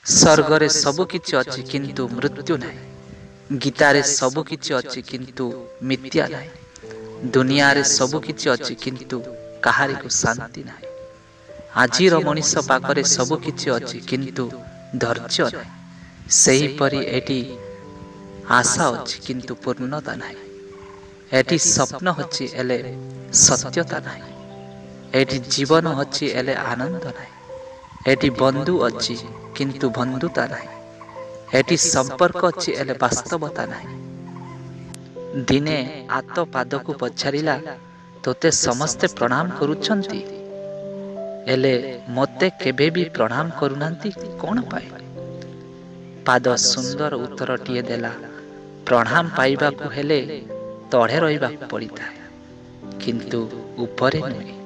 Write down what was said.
ସ୍ୱର୍ଗରେ ସବୁ କିଛି ଅଛି କିନ୍ତୁ ମୃତ୍ୟୁ ନାହିଁ। ଗୀତାରେ ସବୁ କିଛି ଅଛି କିନ୍ତୁ ମିଥ୍ୟା ନାହିଁ। ଦୁନିଆରେ ସବୁ କିଛି ଅଛି କିନ୍ତୁ କାହାରିକୁ ଶାନ୍ତି ନାହିଁ। ଆଜିର ମଣିଷ ପାଖରେ ସବୁ କିଛି ଅଛି କିନ୍ତୁ ଧୈର୍ଯ୍ୟ ନାହିଁ। ସେହିପରି ଏଠି ଆଶା ଅଛି କିନ୍ତୁ ପୂର୍ଣ୍ଣତା ନାହିଁ। ଏଠି ସ୍ୱପ୍ନ ଅଛି ହେଲେ ସତ୍ୟତା ନାହିଁ। ଏଠି ଜୀବନ ଅଛି ହେଲେ ଆନନ୍ଦ ନାହିଁ। ଏଠି ବନ୍ଧୁ ଅଛି କିନ୍ତୁ ବନ୍ଧୁତା ନାହିଁ। ଏଠି ସମ୍ପର୍କ ଅଛି ହେଲେ ବାସ୍ତବତା ନାହିଁ। ଦିନେ ଆତ ପାଦକୁ ପଚାରିଲା, ତୋତେ ସମସ୍ତେ ପ୍ରଣାମ କରୁଛନ୍ତି, ହେଲେ ମୋତେ କେବେ ବି ପ୍ରଣାମ କରୁନାହାନ୍ତି, କ'ଣ ପାଇଁ? ପାଦ ସୁନ୍ଦର ଉତ୍ତରଟିଏ ଦେଲା, ପ୍ରଣାମ ପାଇବାକୁ ହେଲେ ତଳେ ରହିବାକୁ ପଡ଼ିଥାଏ, କିନ୍ତୁ ଉପରେ ନୁହେଁ।